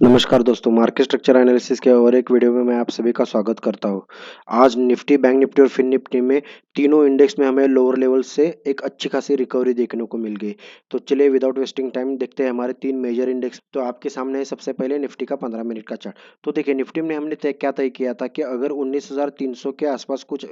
नमस्कार दोस्तों, market structure analysis के और एक वीडियो में मैं आप सभी का स्वागत करता हूं। आज निफ्टी, बैंक निफ्टी और फिन निफ्टी में तीनों इंडेक्स में हमें लोअर लेवल से एक अच्छी खासी रिकवरी देखने को मिल गई। तो चलिए विदाउट वेस्टिंग टाइम देखते हैं हमारे तीन मेजर इंडेक्स। तो आपके सामने है सबसे पहले निफ्टी का 15 मिनट का चार्ट। तो देखिए निफ्टी में हमने तय किया था कि अगर 19,300 के आसपास कुछ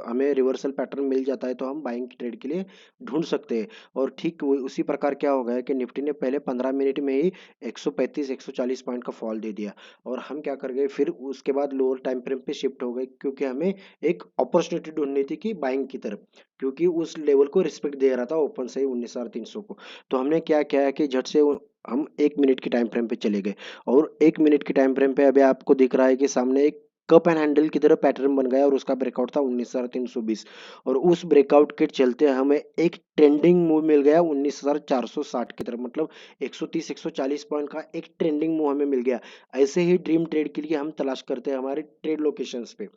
हमें रिवर्सल पैटर्न मिल जाता है तो हम बाइंग ट्रेड के लिए ढूंढ सकते हैं। और ठीक उसी प्रकार क्या हो गया है कि निफ्टी ने पहले 15 मिनट में ही 135 140 पॉइंट का फॉल दे दिया और हम क्या कर गए, फिर उसके बाद लोअर टाइम फ्रेम पे शिफ्ट हो गए क्योंकि हमें एक अपॉर्चुनिटी ढूंढनी थी कि बाइंग की तरफ, क्योंकि उस लेवल को रिस्पेक्ट दे रहा था ओपन से ही 19,300 को। तो हमने क्या किया है कि झट से हम 1 मिनट की टाइम फ्रेम पे चले गए और 1 मिनट की टाइम फ्रेम पे अभी आपको दिख रहा है कि सामने एक कप एंड हैंडल की तरह पैटर्न बन गया और उसका ब्रेकआउट था 19,320 और उस ब्रेकआउट के चलते हमें एक ट्रेंडिंग मूव मिल गया 19,460 की तरफ, मतलब 130 140 पॉइंट का एक ट्रेंडिंग मूव हमें मिल गया। ऐसे ही ड्रीम ट्रेड के लिए हम तलाश करते हैं हमारे ट्रेड लोकेशंस पे।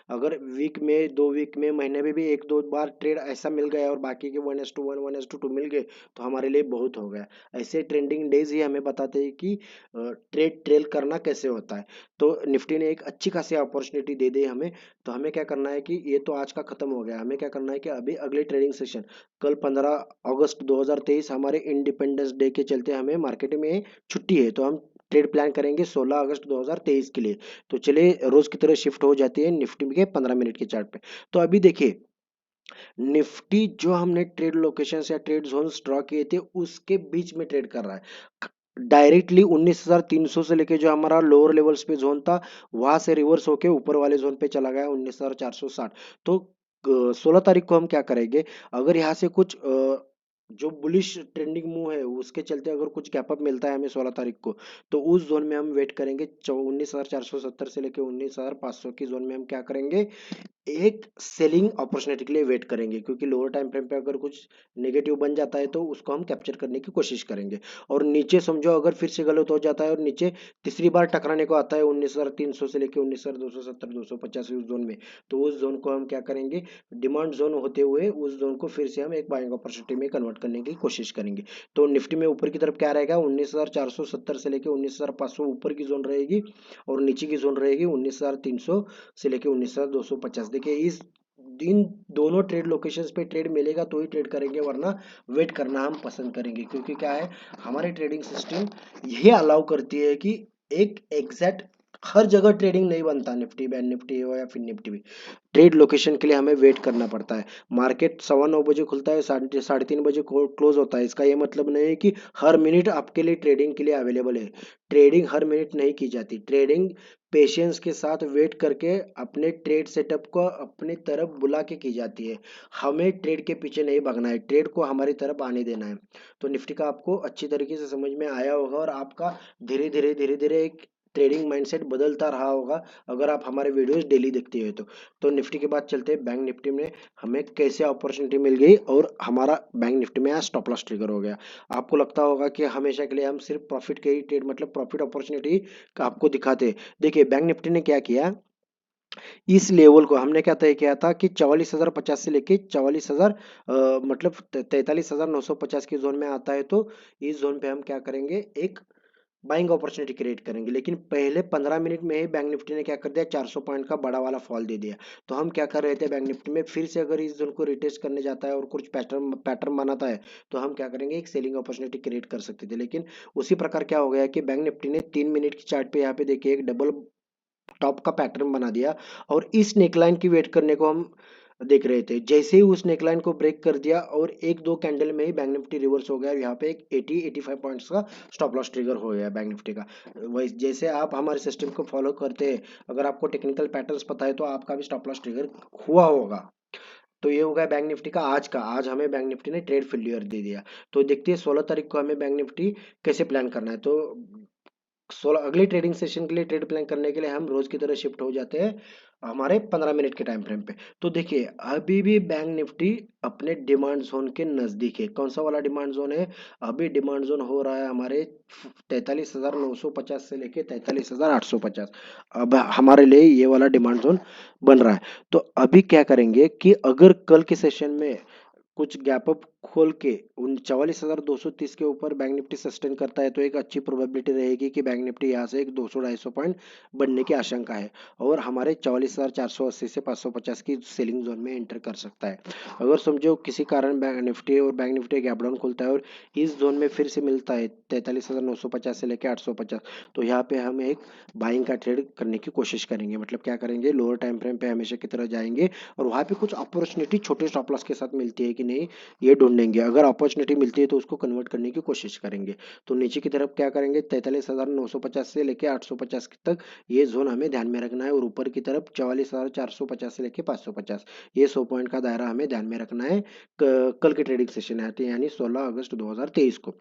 अगर वीक में, 2 वीक में, महीने में भी एक दो बार ट्रेड ऐसा मिल गया और बाकी के 1:1 1:2 मिल गए तो हमारे लिए बहुत हो गया। ऐसे ट्रेंडिंग डेज ही हमें बताते हैं कि ट्रेड ट्रेल करना कैसे होता है। तो निफ्टी ने एक अच्छी खासी अपॉर्चुनिटी दे दी हमें। तो हमें क्या करना है कि ये तो आज का खत्म हो गया, हमें क्या करना है कि अभी अगले ट्रेडिंग सेशन कल 15 अगस्त 2023 हमारे इंडिपेंडेंस डे के चलते हमें मार्केट में छुट्टी है, तो हम ट्रेड प्लान करेंगे 16 अगस्त 2023 के लिए। तो चलिए रोज की तरह शिफ्ट हो जाती है निफ्टी के 15 मिनट के चार्ट पे। तो अभी देखिए निफ्टी जो हमने ट्रेड लोकेशन या ट्रेड जोन ड्रॉ किए थे उसके बीच में ट्रेड कर रहा है डायरेक्टली। 19,300 से लेके जो हमारा लोअर लेवल्स पे जोन था वहां से रिवर्स होके ऊपर वाले जोन पे चला गया 19,460। तो 16 तारीख को हम क्या करेंगे, अगर यहाँ से कुछ जो बुलिश ट्रेंडिंग मूव है उसके चलते अगर कुछ गैप अप मिलता है हमें 16 तारीख को, तो उस जोन में हम वेट करेंगे 19,470 से लेके 19,500 की जोन में हम क्या करेंगे, एक सेलिंग अपॉर्चुनिटी के लिए वेट करेंगे, क्योंकि लोअर टाइम फ्रेम पे अगर कुछ नेगेटिव बन जाता है तो उसको हम कैप्चर करने की कोशिश करेंगे। और नीचे समझो अगर फिर से गलत हो जाता है और नीचे तीसरी बार टकराने को आता है 19,300 से लेके 19,270 250 उस जोन में, तो उस जोन को हम क्या करेंगे, डिमांड जोन होते हुए उस जोन को फिर से हम एक बाइंग अपॉर्चुनिटी में कन्वर्ट करने की कोशिश करेंगे। तो निफ्टी में ऊपर की तरफ क्या रहेगा, 19,470 से लेके 19,500 ऊपर की जोन रहेगी और नीचे की जोन रहेगी 19,300 से लेके 19,250। देखिए इस इन दोनों ट्रेड लोकेशंस पे ट्रेड मिलेगा तो ही ट्रेड करेंगे, वरना वेट करना हम पसंद करेंगे, क्योंकि क्या है, हमारी ट्रेडिंग सिस्टम ये अलाउ करती है कि एक एग्जैक्ट हर जगह ट्रेडिंग नहीं बनता, निफ्टी बैंक निफ्टी हो या फिर निफ्टी भी ट्रेड लोकेशन के लिए हमें वेट करना पड़ता है। मार्केट 9:15 बजे खुलता है, 3:30 बजे क्लोज होता है। इसका ये मतलब नहीं है कि हर मिनट आपके लिए ट्रेडिंग के लिए अवेलेबल है। ट्रेडिंग हर मिनट नहीं की जाती। ट्रेडिंग पेशेंस के साथ वेट करके अपने ट्रेड सेटअप को अपनी तरफ बुला के की जाती है। हमें ट्रेड के पीछे नहीं भागना है, ट्रेड को हमारी तरफ आने देना है। तो निफ्टी का आपको अच्छी तरीके से समझ में आया होगा और आपका धीरे धीरे एक ट्रेडिंग माइंडसेट बदलता रहा होगा अगर आप हमारे वीडियोस डेली देखते हो तो निफ्टी के बाद चलते हैं बैंक निफ्टी में हमें कैसे अपॉर्चुनिटी मिल गई और हमारा बैंक निफ्टी में आज स्टॉप लॉस ट्रिगर हो गया। आपको लगता होगा कि हमेशा के लिए हम सिर्फ प्रॉफिट के ही ट्रेड, मतलब प्रॉफिट अपॉर्चुनिटी का आपको दिखाते हैं। देखिए बैंक निफ्टी ने क्या किया, इस लेवल को हमने क्या तय किया था कि 44,050 से लेके 44,000 मतलब 43,950 के जोन में आता है, तो इस जोन पे हम क्या करेंगे, एक बाइंग अपॉर्चुनिटी क्रिएट करेंगे। लेकिन पहले 15 मिनट में ही बैंक निफ्टी ने क्या कर दिया, 400 पॉइंट का बड़ा वाला फॉल दे दिया। तो हम क्या कर रहे थे, बैंक निफ्टी में फिर से अगर इस जोन को रिटेस्ट करने जाता है और कुछ पैटर्न पैटर्न बनाता है तो हम क्या करेंगे, एक सेलिंग अपॉर्चुनिटी क्रिएट कर सकते थे। लेकिन उसी प्रकार क्या हो गया कि बैंक निफ्टी ने 3 मिनट की चार्ट पे यहाँ पे देखिए एक डबल टॉप का पैटर्न बना दिया और इस नेकलाइन की वेट करने को हम देख रहे थे। जैसे ही उस नेकलाइन को ब्रेक कर दिया और एक दो कैंडल में ही बैंक निफ्टी रिवर्स हो गया, यहाँ पे एक 85 पॉइंट्स का स्टॉप लॉस ट्रिगर हो गया बैंक निफ्टी का। वही जैसे आप हमारे सिस्टम को फॉलो करते हैं, अगर आपको टेक्निकल पैटर्न्स पता है तो आपका भी स्टॉप लॉस ट्रिगर हुआ होगा। तो ये हो गया बैंक निफ्टी का आज का। आज हमें बैंक निफ्टी ने ट्रेड फेल्यूर दे दिया। तो देखते हैं 16 तारीख को हमें बैंक निफ्टी कैसे प्लान करना है। तो 16 अगली ट्रेडिंग सेशन के लिए ट्रेड प्लान करने के लिए हम रोज की तरह शिफ्ट हो जाते हैं हमारे 15 मिनट के टाइम फ्रेम पे। तो देखिए अभी भी बैंक निफ्टी अपने डिमांड जोन के नजदीक है। कौन सा वाला डिमांड जोन है, अभी डिमांड जोन हो रहा है हमारे 43,950 से लेके 43,850। अब हमारे लिए ये वाला डिमांड जोन बन रहा है। तो अभी क्या करेंगे कि अगर कल के सेशन में कुछ गैप अप खोल के उन 44,230 के ऊपर बैंक निफ्टी सस्टेन करता है तो एक अच्छी प्रोबेबिलिटी रहेगी कि बैंक निफ्टी यहाँ से एक 200-250 पॉइंट बनने की आशंका है और हमारे 44,480 से 550 की सेलिंग जोन में एंटर कर सकता है। अगर समझो किसी कारण बैंक निफ्टी गैप डाउन खुलता है और इस जोन में फिर से मिलता है 43,950 से लेकर 850, तो यहाँ पे हम एक बाइंग का ट्रेड करने की कोशिश करेंगे। मतलब क्या करेंगे, लोअर टाइम फ्रेम पे हमेशा की तरह जाएंगे और वहाँ पे कुछ अपॉर्चुनिटी छोटे स्टॉप लॉस के साथ मिलती है कि नहीं, ये ढूंढेंगे। अगर अपॉर्चुनिटी मिलती है तो उसको कन्वर्ट करने की कोशिश करेंगे। तो नीचे की तरफ क्या करेंगे, 43,950 से लेके 850 तक ये जोन हमें ध्यान में रखना है और ऊपर की तरफ 44,450 से लेके 550, ये 100 पॉइंट का दायरा हमें ध्यान में रखना है कल के ट्रेडिंग सेशन है यानी 16 अगस्त 2023 को।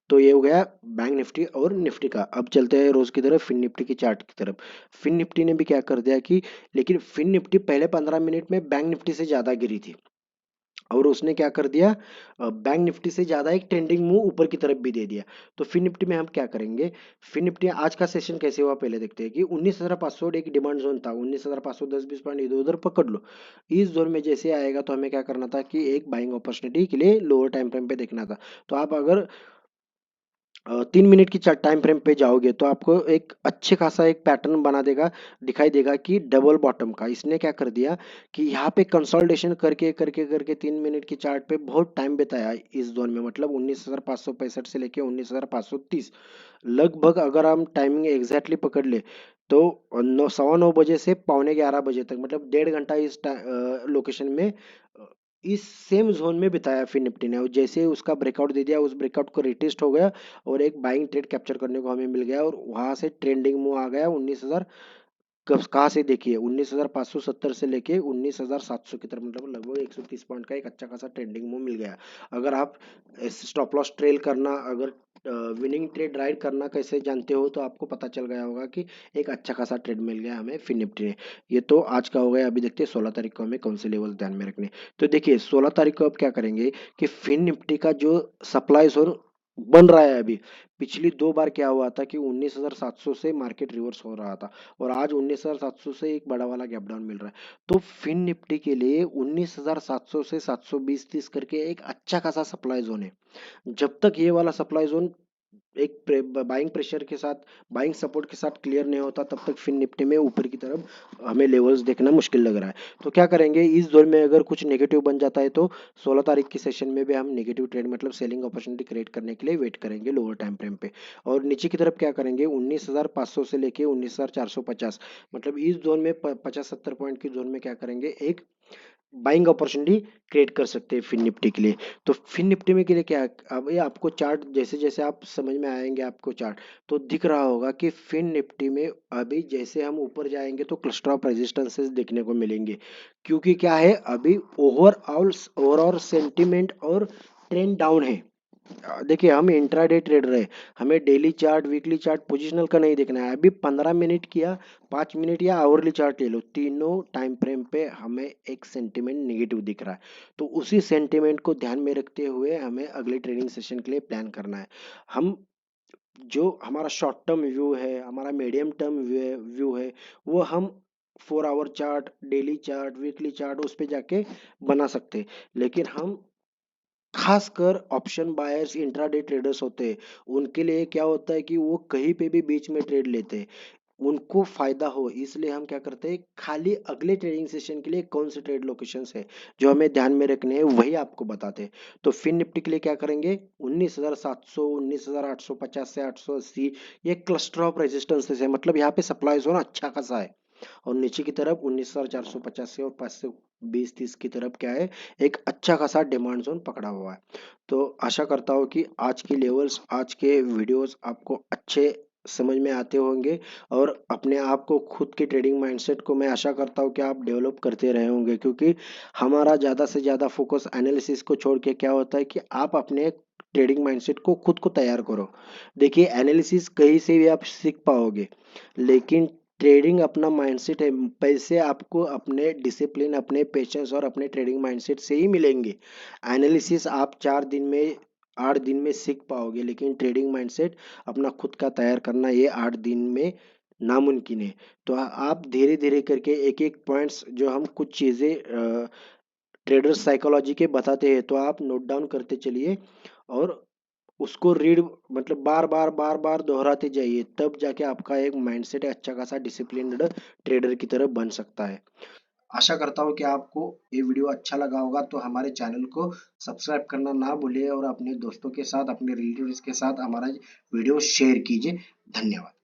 तो ये हो गया बैंक निफ्टी और निफ्टी का। अब चलते हैं रोज की तरफ, फिन निफ्टी की चार्ट की तरफ। फिन निफ्टी ने भी क्या कर दिया कि, लेकिन फिन निफ्टी पहले 15 मिनट में बैंक निफ्टी से ज्यादा गिरी थी और उसने क्या कर दिया, बैंक निफ्टी से ज्यादा एक ट्रेंडिंग मूव ऊपर की तरफ भी दे दिया। तो फिन निफ्टी में हम क्या करेंगे, फिन निफ्टी आज का सेशन कैसे हुआ पहले देखते हैं कि 19,500 एक डिमांड जोन था, 19,510-20 पॉइंट इधर उधर पकड़ लो। इस जोन में जैसे आएगा तो हमें क्या करना था कि एक बाइंग अपॉर्चुनिटी के लिए लोअर टाइम फ्रेम पे देखना था। तो आप अगर 3 मिनट की टाइम फ्रेम पे जाओगे तो आपको एक अच्छे खासा एक पैटर्न बना देगा, दिखाई देगा कि डबल बॉटम का। इसने क्या कर दिया कि यहाँ पे कंसोलिडेशन करके करके करके 3 मिनट की चार्ट पे बहुत टाइम बिताया इस जोन में, मतलब 19,565 से लेके 19,530 लगभग। अगर हम टाइमिंग एग्जैक्टली पकड़ ले तो 9, 9:15 बजे से 10:45 बजे तक, मतलब 1.5 घंटा इस लोकेशन में इस सेम जोन में बिताया फिर निफ्टी ने। और जैसे उसका ब्रेकआउट दे दिया, उस ब्रेकआउट को रिटेस्ट हो गया और एक बाइंग ट्रेड कैप्चर करने को हमें मिल गया और वहां से ट्रेंडिंग मूव आ गया 19,000, कहाँ से देखिए 19,570 से लेके 19,700 की तरफ, मतलब लगभग 130 पॉइंट का एक अच्छा खासा ट्रेंडिंग मूव मिल गया। अगर आप स्टॉप लॉस ट्रेल करना, अगर विनिंग ट्रेड राइड करना कैसे जानते हो तो आपको पता चल गया होगा कि एक अच्छा खासा ट्रेड मिल गया हमें फिन निफ्टी ने। ये तो आज का हो गया। अभी देखते हैं 16 तारीख को हमें कौन से लेवल ध्यान में रखने। तो देखिए 16 तारीख को अब क्या करेंगे कि फिन निफ्टी का जो सप्लाई जोन बन रहा है अभी, पिछली 2 बार क्या हुआ था कि 19,700 से मार्केट रिवर्स हो रहा था और आज 19,700 से एक बड़ा वाला गैप डाउन मिल रहा है। तो फिन निफ्टी के लिए 19,700 से 720-30 करके एक अच्छा खासा सप्लाई जोन है। जब तक ये वाला सप्लाई जोन एक बाइंग प्रेशर के साथ, बाइंग सपोर्ट के साथ क्लियर नहीं होता, तब तक फिन निफ्टी में ऊपर की तरफ हमें लेवल्स देखना मुश्किल लग रहा है। तो क्या करेंगे, इस जोन में अगर कुछ नेगेटिव बन जाता है तो 16 तारीख की सेशन में भी हम नेगेटिव ट्रेड मतलब सेलिंग अपॉर्चुनिटी क्रिएट करने के लिए वेट करेंगे लोअर टाइम फ्रेम पे। और नीचे की तरफ क्या करेंगे, 19,500 से लेके 19,450, मतलब इस जोन में 50-70 पॉइंट की जोन में क्या करेंगे, एक बाइंग अपॉर्चुनिटी क्रिएट कर सकते हैं फिन निफ्टी के लिए। तो फिन निफ्टी में के लिए क्या है, अब ये आपको चार्ट जैसे जैसे आप समझ में आएंगे आपको चार्ट, तो दिख रहा होगा कि फिन निफ्टी में अभी जैसे हम ऊपर जाएंगे तो क्लस्टर ऑफ रेजिस्टेंसेस देखने को मिलेंगे। क्योंकि क्या है, अभी ओवरऑल सेंटीमेंट और ट्रेंड डाउन है। देखिए हम इंट्राडे ट्रेडर है, हमें daily chart, weekly chart, positional का नहीं देखना है। अभी 15 मिनट किया, 5 मिनट या आवरली चार्ट ले लो, तीनों टाइम फ्रेम पे हमें एक सेंटीमेंट नेगेटिव दिख रहा है। तो उसी सेंटीमेंट को ध्यान में रखते हुए हमें अगले ट्रेडिंग सेशन के लिए प्लान करना है। हम जो हमारा शॉर्ट टर्म व्यू है, हमारा मीडियम टर्म व्यू है, वो हम 4 our chart, daily chart, weekly chart उस पे जाके बना सकते हैं। लेकिन हम खासकर ऑप्शन बायर्स, इंट्राडे ट्रेडर्स होते हैं, उनके लिए क्या होता है कि वो कहीं पे भी बीच में ट्रेड लेते हैं, उनको फायदा हो इसलिए हम क्या करते हैं, खाली अगले ट्रेडिंग सेशन के लिए कौन से ट्रेड लोकेशंस है जो हमें ध्यान में रखने हैं वही आपको बताते हैं। तो फिन निफ्टी के लिए क्या करेंगे, 19,700, 19,850 से 880, ये क्लस्टर ऑफ रेजिस्टेंसेस है, मतलब यहाँ पे सप्लाई जोन अच्छा खासा है। और नीचे की तरफ 19,450 से और 520-30 की तरफ क्या है, एक अच्छा खासा डिमांड जोन पकड़ा हुआ है। तो आशा करता हूँ कि आज की लेवल्स, आज के वीडियोस आपको अच्छे समझ में आते होंगे और अपने आप को, खुद के ट्रेडिंग माइंडसेट को मैं आशा करता हूँ कि आप डेवलप करते रहे होंगे। क्योंकि हमारा ज़्यादा से ज़्यादा फोकस एनालिसिस को छोड़ के क्या होता है कि आप अपने ट्रेडिंग माइंडसेट को खुद को तैयार करो। देखिए एनालिसिस कहीं से भी आप सीख पाओगे, लेकिन ट्रेडिंग अपना माइंडसेट है। पैसे आपको अपने डिसिप्लिन, अपने पेशेंस और अपने ट्रेडिंग माइंडसेट से ही मिलेंगे। एनालिसिस आप 4 दिन में, 8 दिन में सीख पाओगे, लेकिन ट्रेडिंग माइंडसेट अपना खुद का तैयार करना ये 8 दिन में नामुमकिन है। तो आप धीरे धीरे करके एक एक पॉइंट्स, जो हम कुछ चीज़ें ट्रेडर साइकोलॉजी के बताते हैं, तो आप नोट डाउन करते चलिए और उसको रीड मतलब बार बार दोहराते जाइए, तब जाके आपका एक माइंडसेट अच्छा खासा डिसिप्लिन्ड ट्रेडर की तरह बन सकता है। आशा करता हूँ कि आपको ये वीडियो अच्छा लगा होगा, तो हमारे चैनल को सब्सक्राइब करना ना भूलिए और अपने दोस्तों के साथ, अपने रिलेटिव्स के साथ हमारा वीडियो शेयर कीजिए। धन्यवाद।